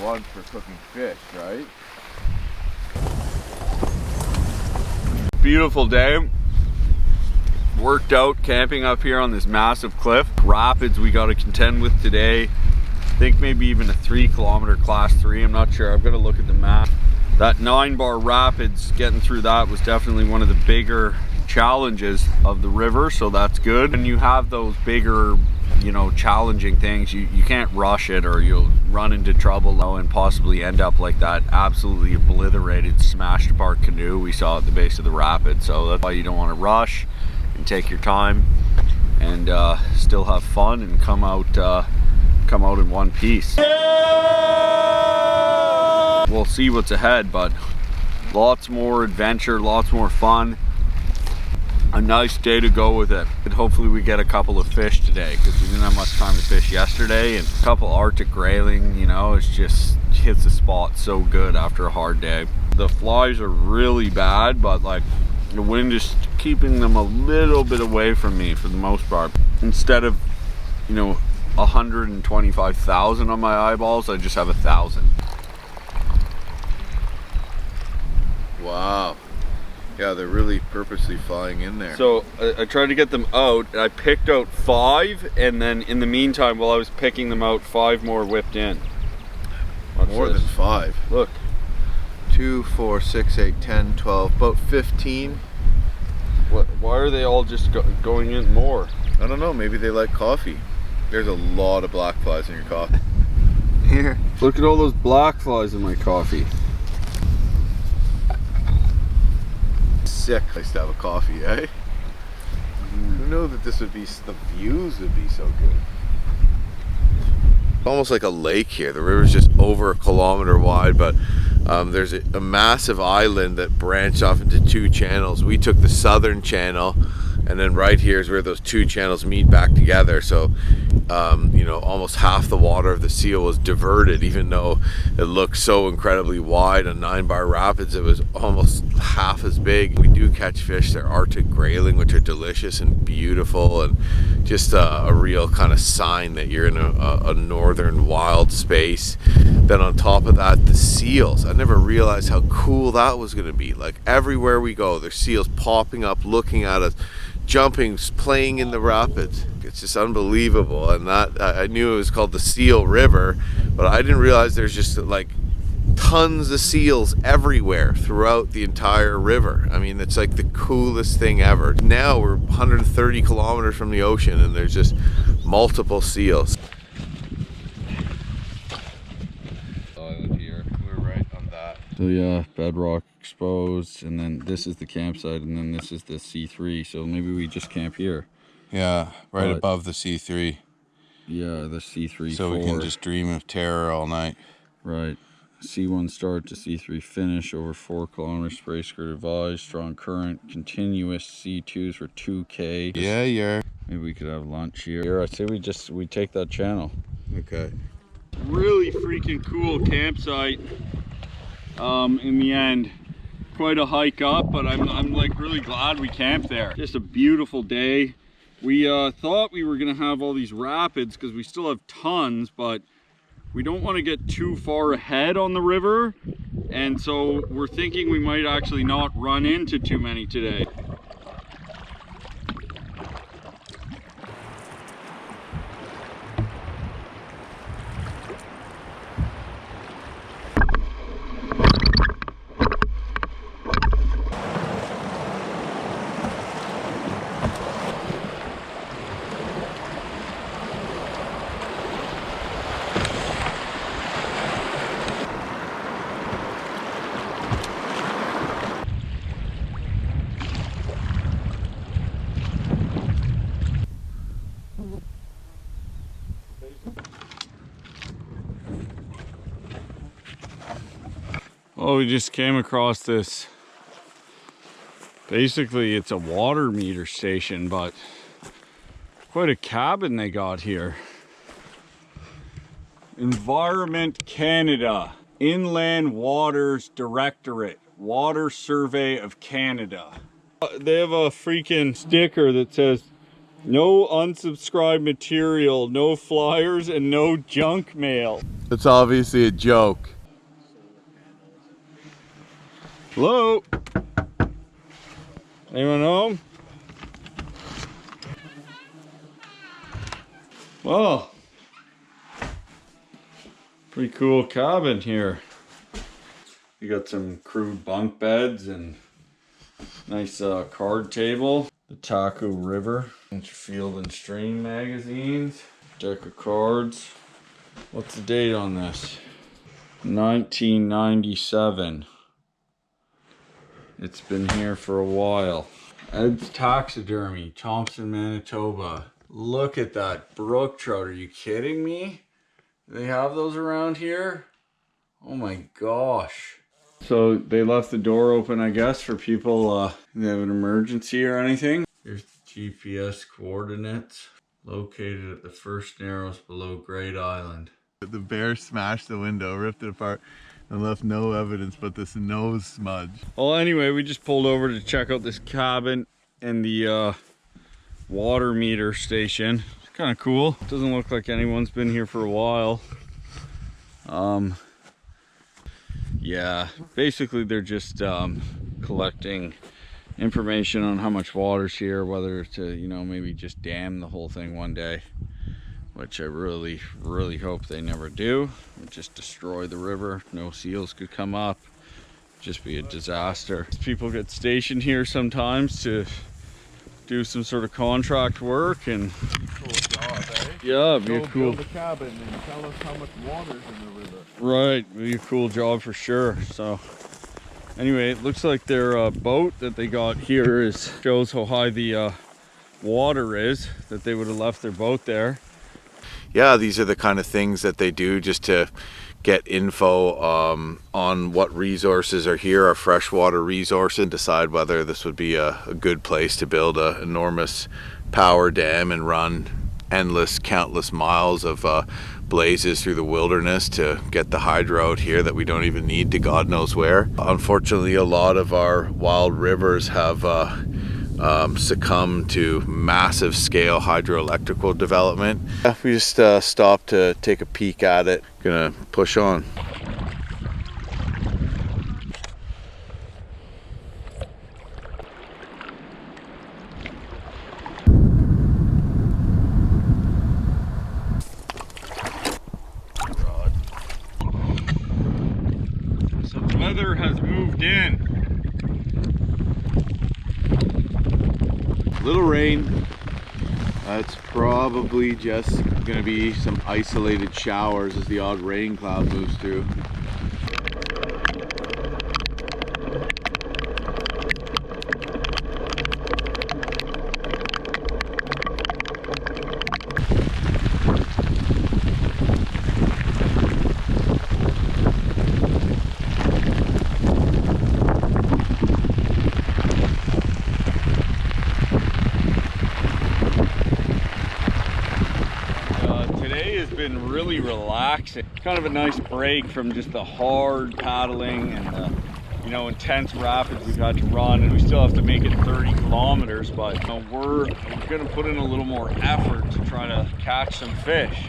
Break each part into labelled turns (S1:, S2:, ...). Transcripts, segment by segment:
S1: one for cooking fish, right?
S2: Beautiful day. Worked out camping up here on this massive cliff. Rapids we got to contend with today. I think maybe even a 3 kilometer class 3. I'm not sure. I've got to look at the map. That 9-bar rapids, getting through that was definitely one of the bigger challenges of the river, so that's good. And you have those bigger, you know, challenging things, you can't rush it or you'll run into trouble and possibly end up like that absolutely obliterated, smashed apart canoe we saw at the base of the rapid. So that's why you don't want to rush and take your time and still have fun and come out in one piece. We'll see what's ahead, but lots more adventure, lots more fun. A nice day to go with it. And hopefully we get a couple of fish today because we didn't have much time to fish yesterday, and a couple Arctic grayling, you know, it's just hits the spot so good after a hard day. The flies are really bad, but like the wind is keeping them a little bit away from me for the most part. Instead of, you know, 125,000 on my eyeballs, I just have 1,000.
S1: Wow. Yeah, they're really purposely flying in there.
S2: So I tried to get them out, and I picked out 5, and then in the meantime, while I was picking them out, 5 more whipped in.
S1: More than 5.
S2: Look.
S1: 2, 4, 6, 8, 10, 12, about 15.
S2: Why are they all just going in more?
S1: I don't know, maybe they like coffee. There's a lot of black flies in your coffee.
S2: Here. Look at all those black flies in my coffee.
S1: Sick place to have a coffee, eh? Who knew that this would be, the views would be so good. Almost like a lake here. The river's just over a kilometer wide, but there's a massive island that branched off into 2 channels. We took the southern channel, and then right here is where those 2 channels meet back together. So you know, almost half the water of the seal was diverted, even though it looked so incredibly wide on 9-bar rapids. It was almost half as big. We do catch fish. They're Arctic grayling, which are delicious and beautiful, and just a real kind of sign that you're in a northern wild space. Then on top of that, the seals. I never realized how cool that was going to be. Like everywhere we go, there's seals popping up, looking at us, jumping, playing in the rapids. It's just unbelievable. And that, I knew it was called the Seal River, but I didn't realize there's just like tons of seals everywhere throughout the entire river. I mean, it's like the coolest thing ever. Now we're 130 kilometers from the ocean and there's just multiple seals. Island here, we're right on that.
S2: So yeah, bedrock exposed, and then this is the campsite, and then this is the C3. So maybe we just camp here.
S1: Yeah, right above the C3.
S2: Yeah, the C3.
S1: So we can just dream of terror all night.
S2: Right. C1 start to C3 finish, over 4 kilometers, spray skirt advised, strong current, continuous C2s for 2K.
S1: Yeah.
S2: Maybe we could have lunch here. I say we take that channel.
S1: Okay.
S2: Really freaking cool campsite. In the end, quite a hike up, but I'm like really glad we camped there. Just a beautiful day. We thought we were gonna have all these rapids because we still have tons, but we don't want to get too far ahead on the river, and so we're thinking we might actually not run into too many today. Oh, we just came across this. Basically, it's a water meter station, but quite a cabin they got here. Environment Canada, Inland Waters Directorate, Water Survey of Canada. They have a freaking sticker that says No unsubscribed material, no flyers, and no junk mail.
S1: It's obviously a joke.
S2: Hello? Anyone home? Well, pretty cool cabin here. You got some crude bunk beds and nice card table. The Taco River. Bunch of Field and Stream magazines. Deck of cards. What's the date on this? 1997. It's been here for a while. Ed's Taxidermy, Thompson, Manitoba. Look at that brook trout. Are you kidding me? Do they have those around here? Oh my gosh. So they left the door open, I guess, for people if they have an emergency or anything. Here's GPS coordinates. Located at the first narrows below Great Island.
S1: The bear smashed the window, ripped it apart, and left no evidence but this nose smudge.
S2: Well, anyway, we just pulled over to check out this cabin and the water meter station. It's kind of cool. Doesn't look like anyone's been here for a while. Yeah, basically they're just collecting information on how much water's here, whether to, you know, maybe just dam the whole thing one day, which I really hope they never do. Just destroy the river. No seals could come up. Just be a disaster. People get stationed here sometimes to do some sort of contract work, and
S1: Cool job, eh?
S2: yeah, it'd be a cool.
S1: Build a cabin and tell us how much water's in the river.
S2: Right, be a cool job for sure. So anyway, it looks like their boat that they got here shows how high the water is, that they would have left their boat there.
S1: Yeah, these are the kind of things that they do just to get info on what resources are here, our freshwater resources, and decide whether this would be a good place to build an enormous power dam and run countless miles of blazes through the wilderness to get the hydro out here that we don't even need to God knows where. Unfortunately, a lot of our wild rivers have succumb to massive scale hydroelectrical development. We just stopped to take a peek at it. Gonna push on.
S2: So the weather has moved in.
S1: Little rain. It's probably just gonna be some isolated showers as the odd rain cloud moves through.
S2: Been really relaxing. Kind of a nice break from just the hard paddling and the, you know, intense rapids we've had to run, and we still have to make it 30 kilometers, but you know, we're gonna put in a little more effort to try to catch some fish.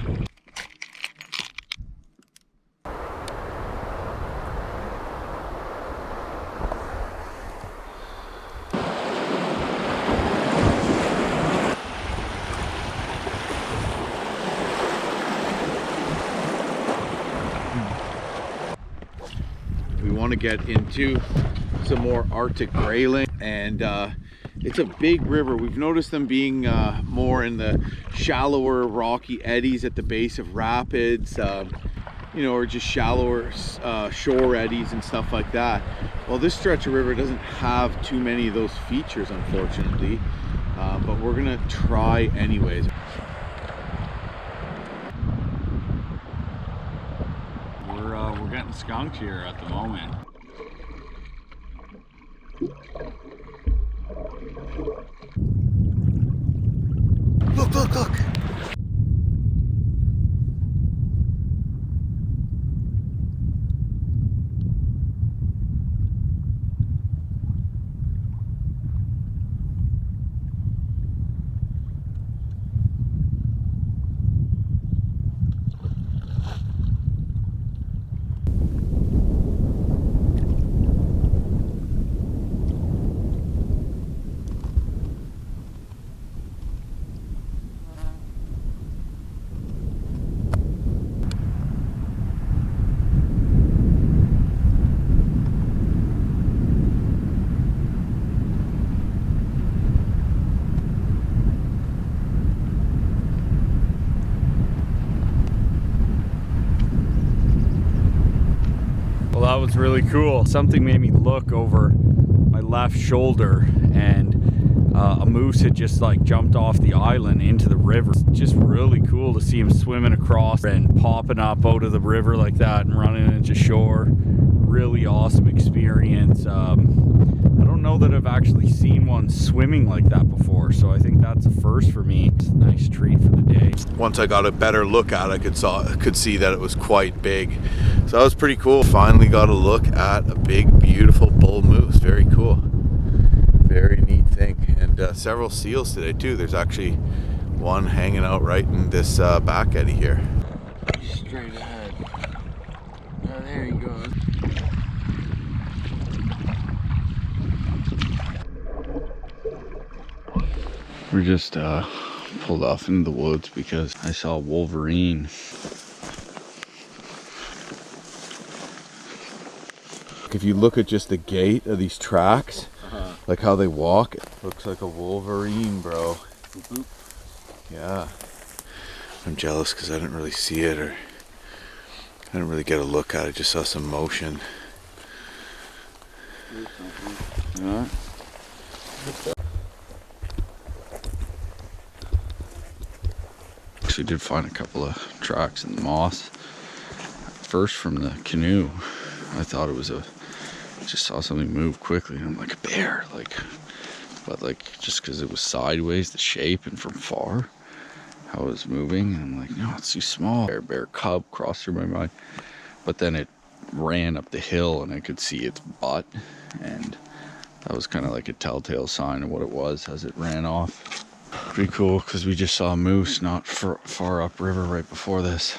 S1: We want to get into some more Arctic grayling, and it's a big river. We've noticed them being more in the shallower rocky eddies at the base of rapids, you know, or just shallower shore eddies and stuff like that. Well, this stretch of river doesn't have too many of those features, unfortunately, but we're gonna try anyways.
S2: We're getting skunked here at the moment.
S1: Look, look, look!
S2: was really cool. Something made me look over my left shoulder, and a moose had just like jumped off the island into the river. It's just really cool to see him swimming across and popping up out of the river like that and running into shore. Really awesome experience. I don't know that I've actually seen one swimming like that before, so I think that's a first for me. It's a nice treat for the day.
S1: Once I got a better look at it, I could see that it was quite big. So that was pretty cool. Finally got a look at a big, beautiful bull moose. Very cool. Very neat thing. And several seals today too. There's actually one hanging out right in this back eddy here.
S3: Straight ahead. Oh, there he goes.
S2: We just pulled off into the woods because I saw Wolverine.
S1: If you look at just the gait of these tracks, like how they walk, it looks like a Wolverine, bro. Yeah. I'm jealous because I didn't really see it, or I didn't really get a look at it. Just saw some motion.
S2: Yeah. Actually did find a couple of tracks in the moss. First from the canoe, I thought it was just saw something move quickly, and I'm like, a bear, but just because it was sideways, the shape, and from far, how it was moving, and I'm like, no, it's too small. Bear cub crossed through my mind, but then it ran up the hill, and I could see its butt, and that was kind of like a telltale sign of what it was as it ran off. Pretty cool, because we just saw a moose not far upriver right before this.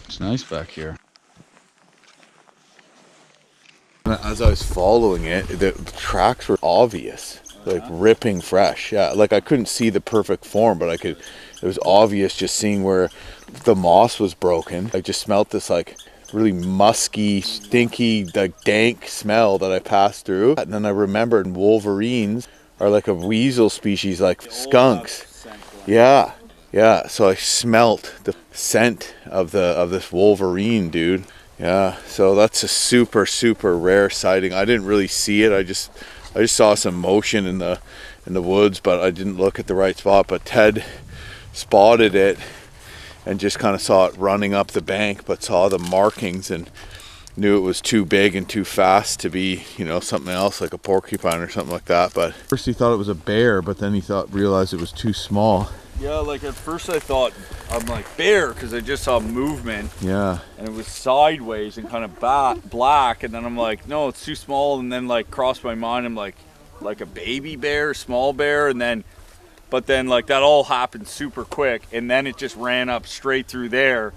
S2: It's nice back here.
S1: As I was following it, the tracks were obvious, like ripping fresh. Yeah, like I couldn't see the perfect form, but it was obvious just seeing where the moss was broken. I just smelled this like really musky, stinky, like dank smell that I passed through. And then I remembered wolverines are like a weasel species, like skunks. Yeah, yeah. So I smelt the scent of this wolverine, dude. Yeah, so that's a super, super rare sighting. I didn't really see it. I just saw some motion in the woods, but I didn't look at the right spot. But Ted spotted it and just kind of saw it running up the bank, but saw the markings and knew it was too big and too fast to be, something else like a porcupine or something like that. But first he thought it was a bear, but then he realized it was too small.
S2: Yeah, like at first I thought, I'm like, bear, because I just saw movement.
S1: Yeah. And
S2: it was sideways and kind of black, and then I'm like, no, it's too small, and then like crossed my mind, I'm like a baby bear, small bear, but then like that all happened super quick, and then it just ran up straight through there,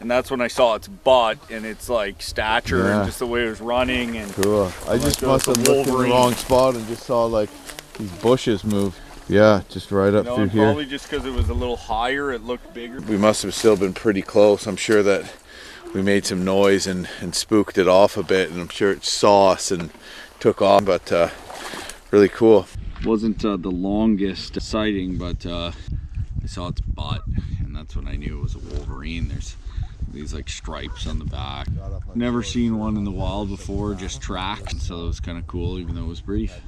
S2: and that's when I saw its butt and its like stature and just the way it was running. And
S1: cool. I just must have looked in the wrong spot and just saw like these bushes move. Yeah, just right up through here.
S2: Probably just because it was a little higher, it looked bigger.
S1: We must have still been pretty close. I'm sure that we made some noise and spooked it off a bit, and I'm sure it saw us and took off, but really cool.
S2: Wasn't the longest sighting, but I saw its butt, and that's when I knew it was a wolverine. There's these like stripes on the back. Never seen one in the wild before, just tracked, so it was kind of cool, even though it was brief.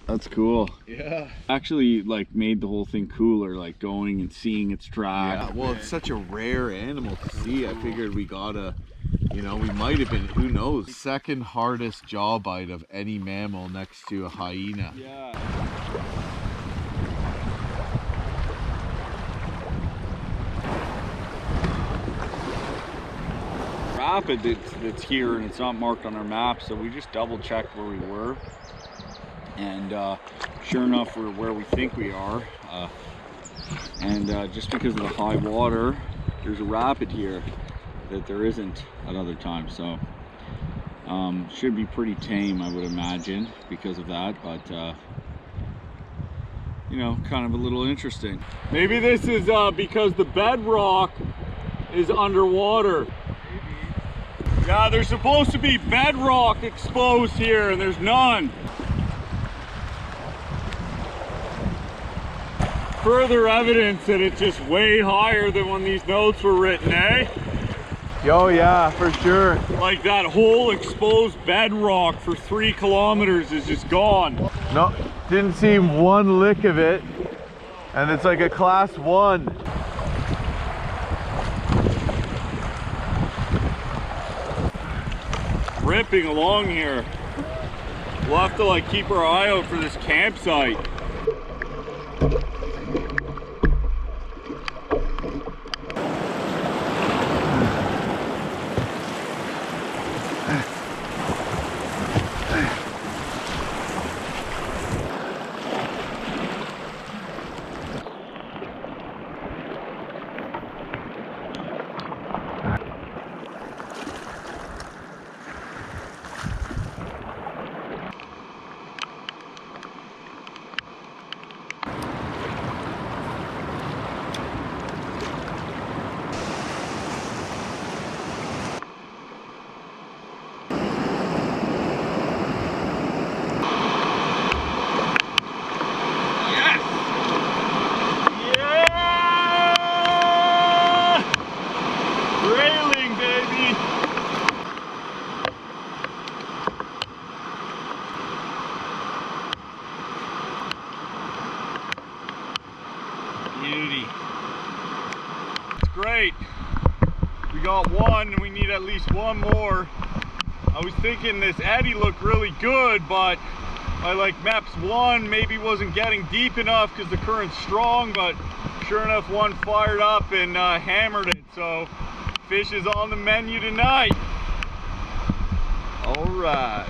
S2: That's cool. Yeah. Actually, like, made the whole thing cooler, like going and seeing its track.
S1: Yeah, well, it's such a rare animal to see. I figured we gotta, we might have been, who knows, second hardest jaw bite of any mammal next to a hyena.
S2: Yeah. Rapid that's here, and it's not marked on our map, so we just double checked where we were. And sure enough, we're where we think we are, and just because of the high water, there's a rapid here that there isn't at other times, so should be pretty tame, I would imagine, because of that, but kind of a little interesting. Maybe this is because the bedrock is underwater. Yeah, there's supposed to be bedrock exposed here, and there's none. Further evidence that it's just way higher than when these notes were written, eh?
S1: Oh yeah, for sure.
S2: Like that whole exposed bedrock for 3 kilometers is just gone.
S1: No, didn't see one lick of it. And it's like a class 1.
S2: Ripping along here. We'll have to like keep our eye out for this campsite. Grayling, baby! Beauty. It's great. We got one, and we need at least one more. I was thinking this eddy looked really good, but I like Maps 1 maybe wasn't getting deep enough because the current's strong, but sure enough one fired up and hammered it. So fish is on the menu tonight. All right.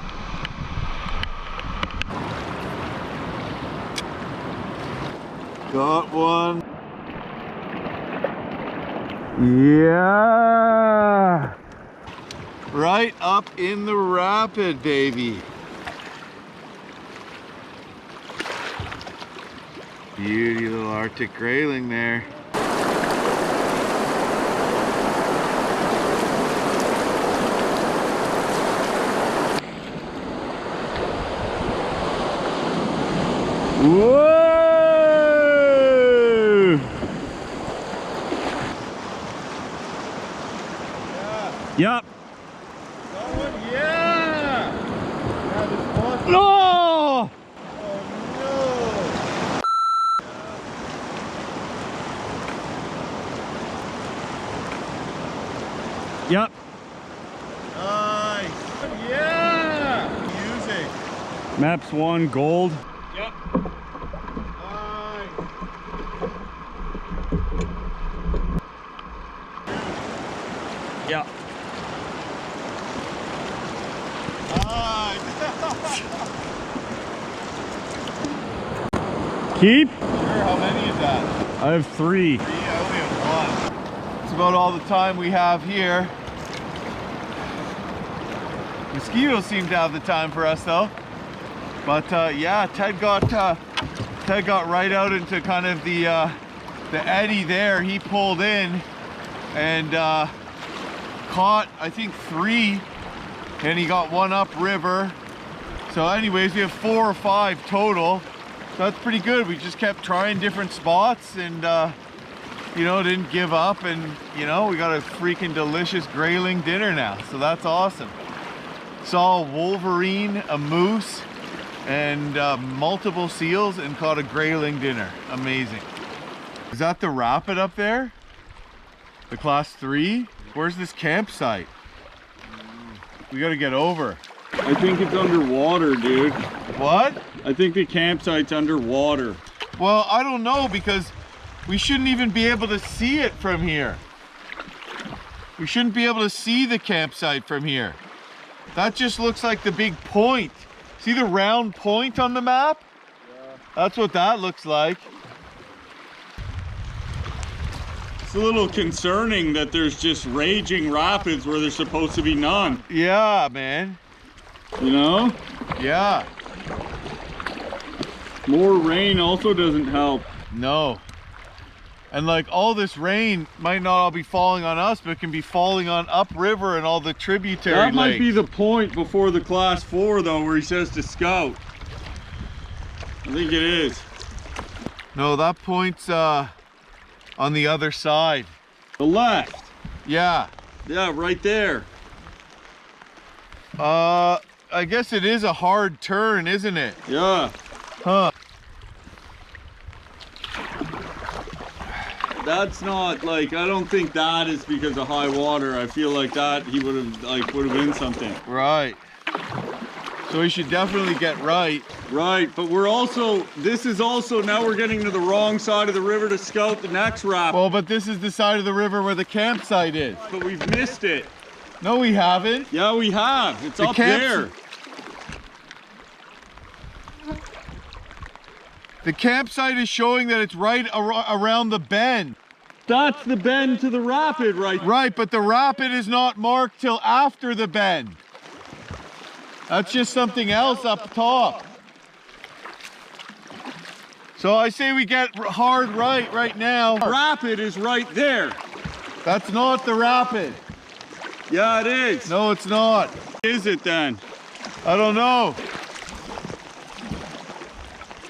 S1: Got one. Yeah. Right up in the rapid, baby. Beauty little Arctic grayling there. Whoa!
S2: Yep.
S1: That one, yeah! Yeah, this one.
S2: No!
S1: Oh no!
S2: Yep.
S1: Nice! Yeah! Music!
S2: Maps 1 gold. Yep.
S1: Nice!
S2: Yeah. Keep?
S1: Sure, how many is that?
S2: I have 3.
S1: 3? I only have 1. That's about all the time we have here. Mosquitoes seem to have the time for us though. But yeah, Ted got right out into kind of the eddy there. He pulled in and caught I think 3, and he got 1 upriver. So anyways, we have 4 or 5 total. So that's pretty good. We just kept trying different spots and you know, didn't give up, and you know, we got a freaking delicious grayling dinner now. So that's awesome. Saw a Wolverine, a moose, and multiple seals, and caught a grayling dinner. Amazing. Is that the rapid up there? The class 3? Where's this campsite? We gotta get over.
S2: I think it's underwater, dude.
S1: What?
S2: I think the campsite's underwater.
S1: Well, I don't know, because we shouldn't even be able to see it from here. We shouldn't be able to see the campsite from here. That just looks like the big point. See the round point on the map? Yeah. That's what that looks like.
S2: It's a little concerning that there's just raging rapids where there's supposed to be none.
S1: Yeah, man.
S2: You know?
S1: Yeah.
S2: More rain also doesn't help.
S1: No. And like all this rain might not all be falling on us, but it can be falling on upriver and all the tributary
S2: That might
S1: lakes.
S2: be the point before the class 4 though, where he says to scout. I think it is.
S1: No, that point's on the other side.
S2: The left.
S1: Yeah.
S2: Yeah, right there.
S1: I guess it is a hard turn, isn't it?
S2: Yeah.
S1: Huh.
S2: That's not like, I don't think that is because of high water. I feel like that he would have been something.
S1: Right. So we should definitely get right.
S2: Right, but we're also, this is also, now we're getting to the wrong side of the river to scout the next rapid.
S1: Well, but this is the side of the river where the campsite is.
S2: But we've missed it.
S1: No, we haven't.
S2: Yeah, we have. It's up there.
S1: The campsite is showing that it's right around the bend.
S2: That's the bend to the rapid, right?
S1: Right, but the rapid is not marked till after the bend. That's just something else up top. So I say we get hard right now.
S2: Rapid is right there.
S1: That's not the rapid.
S2: Yeah, it is.
S1: No, it's not.
S2: Is it then?
S1: I don't know.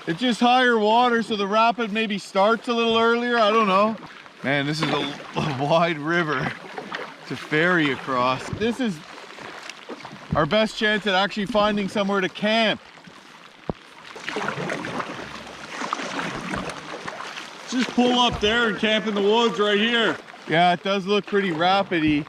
S1: It's just higher water, so the rapid maybe starts a little earlier. I don't know. Man, this is a wide river to ferry across. This is our best chance at actually finding somewhere to camp.
S2: Just pull up there and camp in the woods right here.
S1: Yeah, it does look pretty rapidy.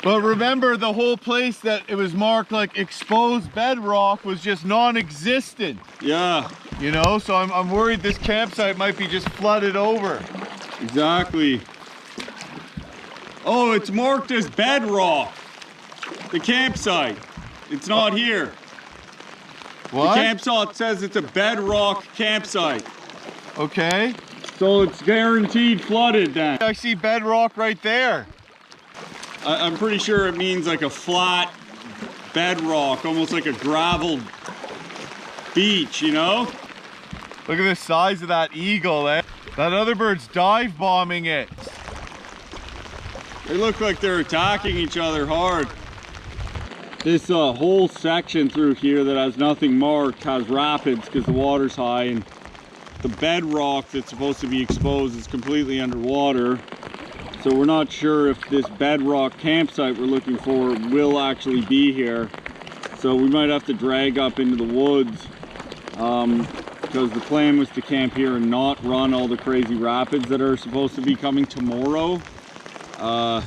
S1: But remember, the whole place that it was marked like exposed bedrock was just non-existent.
S2: Yeah.
S1: You know, so I'm worried this campsite might be just flooded over.
S2: Exactly. Oh, it's marked as bedrock. The campsite. It's not here.
S1: What?
S2: The campsite says it's a bedrock campsite.
S1: Okay.
S2: So it's guaranteed flooded then.
S1: I see bedrock right there.
S2: I'm pretty sure it means like a flat bedrock, almost like a gravel beach, you know?
S1: Look at the size of that eagle, eh? That other bird's dive bombing it.
S2: They look like they're attacking each other hard. This whole section through here that has nothing marked has rapids because the water's high, and the bedrock that's supposed to be exposed is completely underwater. So we're not sure if this bedrock campsite we're looking for will actually be here. So we might have to drag up into the woods because the plan was to camp here and not run all the crazy rapids that are supposed to be coming tomorrow. So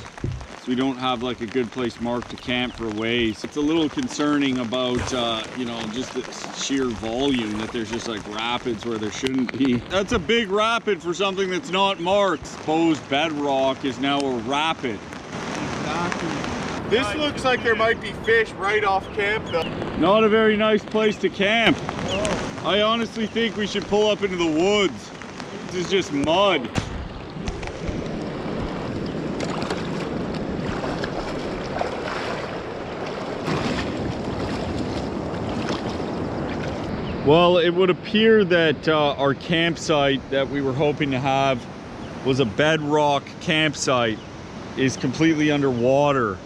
S2: we don't have like a good place marked to camp for a ways. It's a little concerning about, you know, just the sheer volume that there's just like rapids where there shouldn't be. That's a big rapid for something that's not marked. Exposed bedrock is now a rapid.
S1: Exactly. This looks like there might be fish right off camp though.
S2: Not a very nice place to camp. Oh. I honestly think we should pull up into the woods. This is just mud. Well, it would appear that our campsite that we were hoping to have was a bedrock campsite is completely underwater.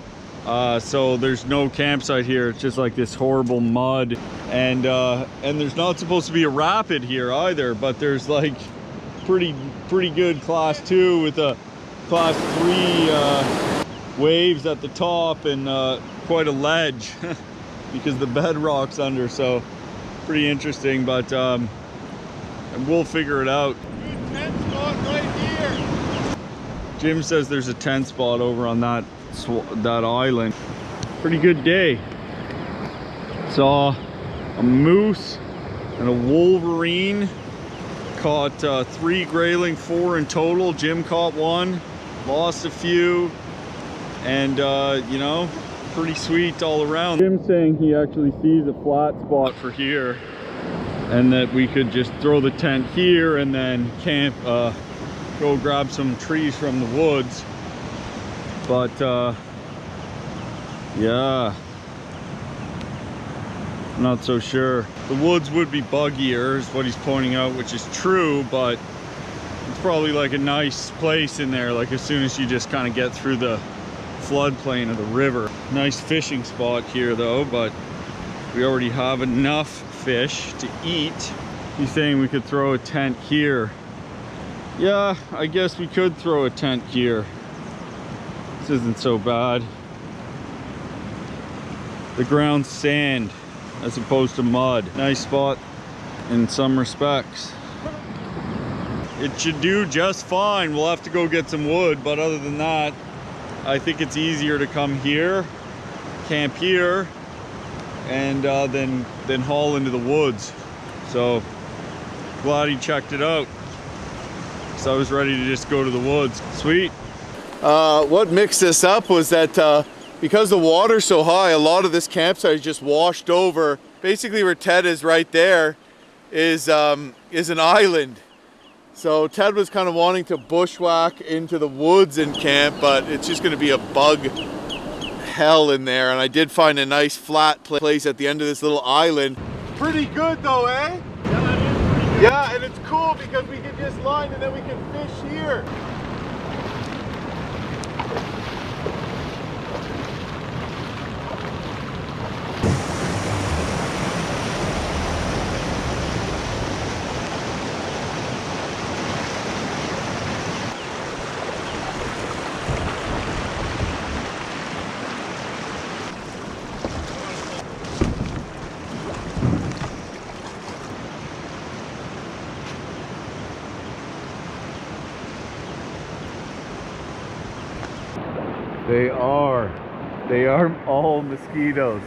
S2: So there's no campsite here. It's just like this horrible mud. And there's not supposed to be a rapid here either, but there's like pretty good class 2 with a class 3 waves at the top and quite a ledge because the bedrock's under. So pretty interesting, but we'll figure it out.
S1: Good tent spot right here.
S2: Jim says there's a tent spot over on that island. Pretty good day. Saw a moose and a wolverine. Caught 3 grayling, 4 in total. Jim caught 1, lost a few, and you know, pretty sweet all around. Jim's saying he actually sees a flat spot for here and that we could just throw the tent here and then camp, go grab some trees from the woods. But yeah, not so sure. The woods would be buggier is what he's pointing out, which is true, but it's probably like a nice place in there, like as soon as you just kind of get through the floodplain of the river. Nice fishing spot here though, but we already have enough fish to eat. He's saying we could throw a tent here Yeah, I guess we could throw a tent here. This isn't so bad. The ground's sand as opposed to mud. Nice spot in some respects. It should do just fine. We'll have to go get some wood, but other than that, I think it's easier to come here, camp here, and then haul into the woods. So glad he checked it out. So I was ready to just go to the woods. Sweet.
S1: What mixed this up was that because the water's so high, a lot of this campsite is just washed over. Basically where Ted is right there is an island. So Ted was kind of wanting to bushwhack into the woods and camp, but it's just going to be a bug hell in there. And I did find a nice flat place at the end of this little island. Pretty good though, eh?
S2: Yeah, it is pretty good.
S1: Yeah, and it's cool because we can just line and then we can fish here. They are all mosquitoes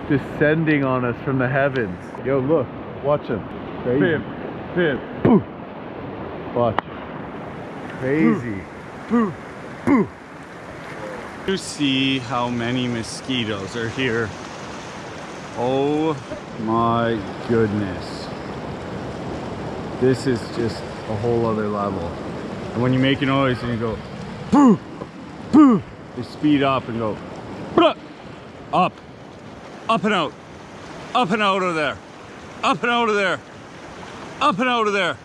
S1: descending on us from the heavens. Yo, look, watch them. Crazy. Bim. Boo. Watch. Crazy. Boo. Boo.
S2: You see how many mosquitoes are here. Oh my goodness. This is just a whole other level. And when you make a noise and you go, boo, boo, they speed up and go, bruh, up and out, up and out of there, up and out of there, up and out of there,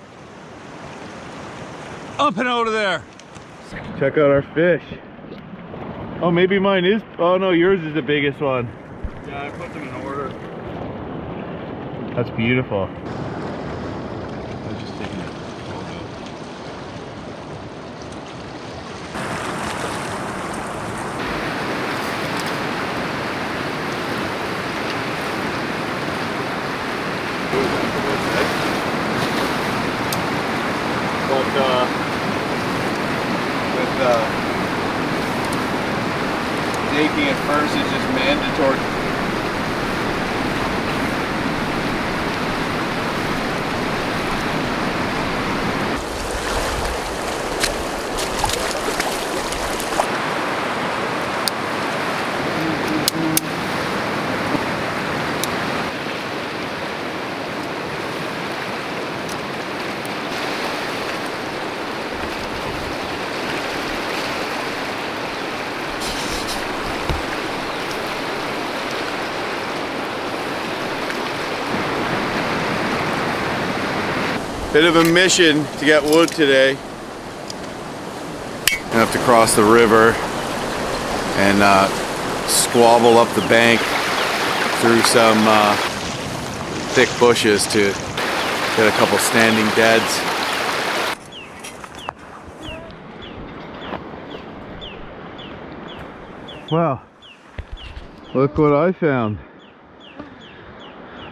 S2: up and out of there.
S1: Check out our fish. Oh, maybe mine is, oh no, yours is the biggest one.
S2: Yeah, I put them in order.
S1: That's beautiful.
S2: I was just taking it.
S1: But taking it first is just mandatory. Bit of a mission to get wood today. I have to cross the river and squabble up the bank through some thick bushes to get a couple standing deads. Well, look what I found.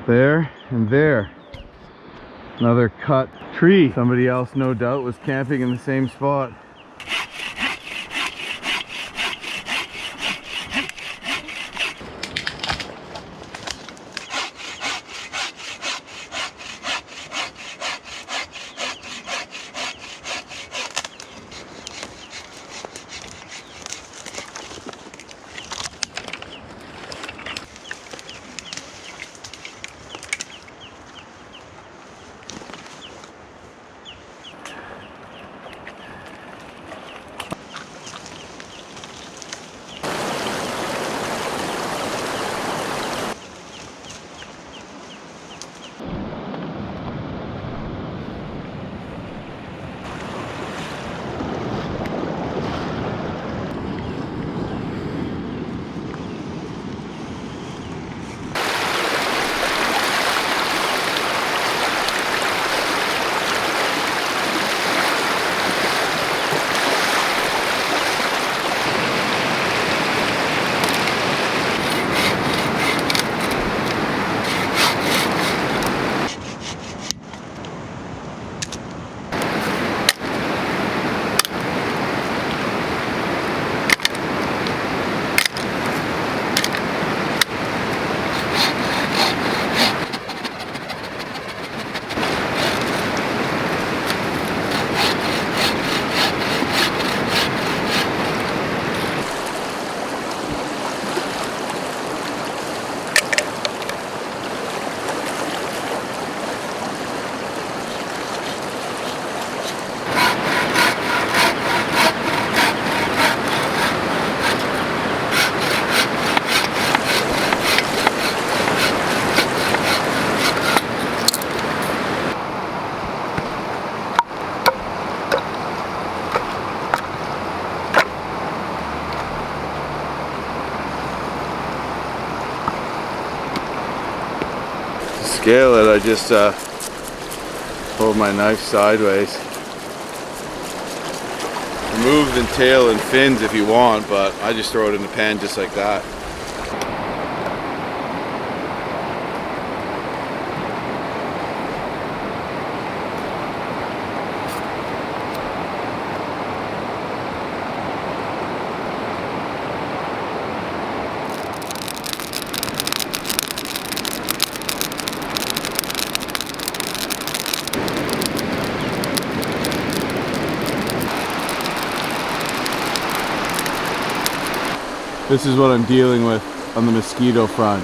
S1: There and there. Another cut tree. Somebody else, no doubt, was camping in the same spot. scale it, I just hold my knife sideways. Remove the tail and fins if you want, but I just throw it in the pan just like that. This is what I'm dealing with on the mosquito front.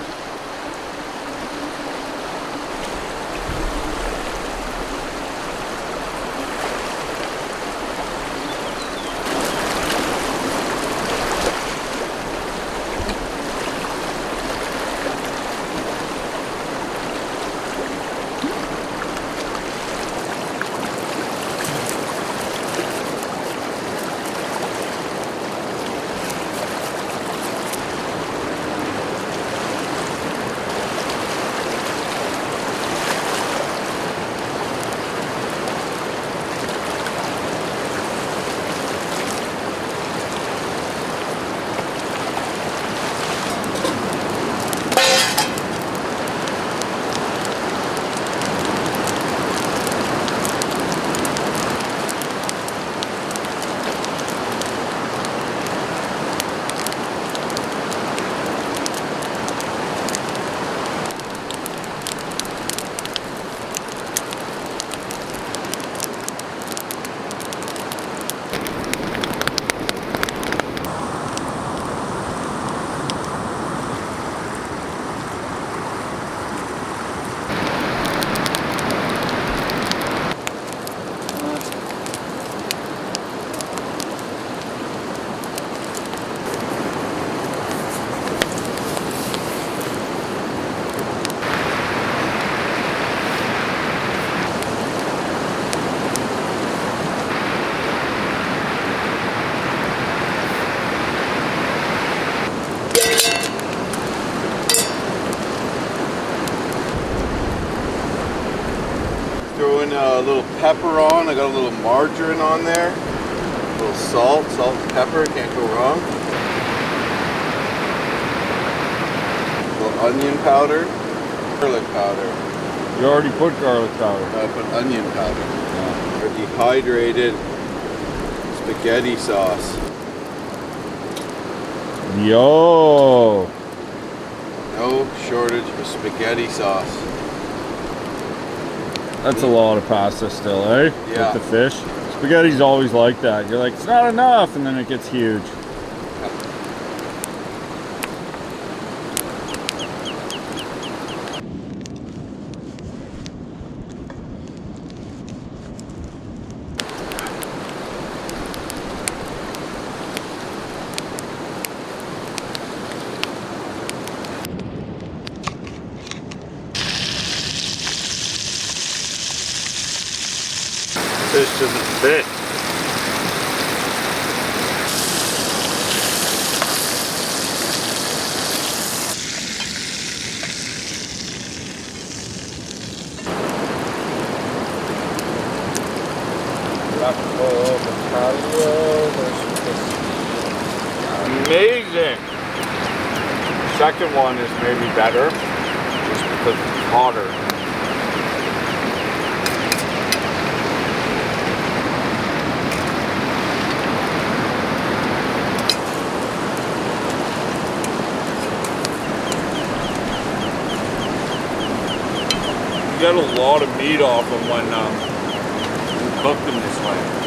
S1: Throwing a little pepper on. I got a little margarine on there. A little salt and pepper, can't go wrong. A little onion powder, garlic powder.
S2: You already put garlic powder.
S1: I put onion powder. Yeah. Or dehydrated spaghetti sauce.
S2: Yo!
S1: No shortage of spaghetti sauce.
S2: That's a lot of pasta still, eh?
S1: Yeah.
S2: With the fish. Spaghetti's always like that. You're like, it's not enough, and then it gets huge.
S1: Fish doesn't fit.
S2: Amazing! Second one is maybe better, just because it's hotter. You get a lot of meat off them when you cook them this way.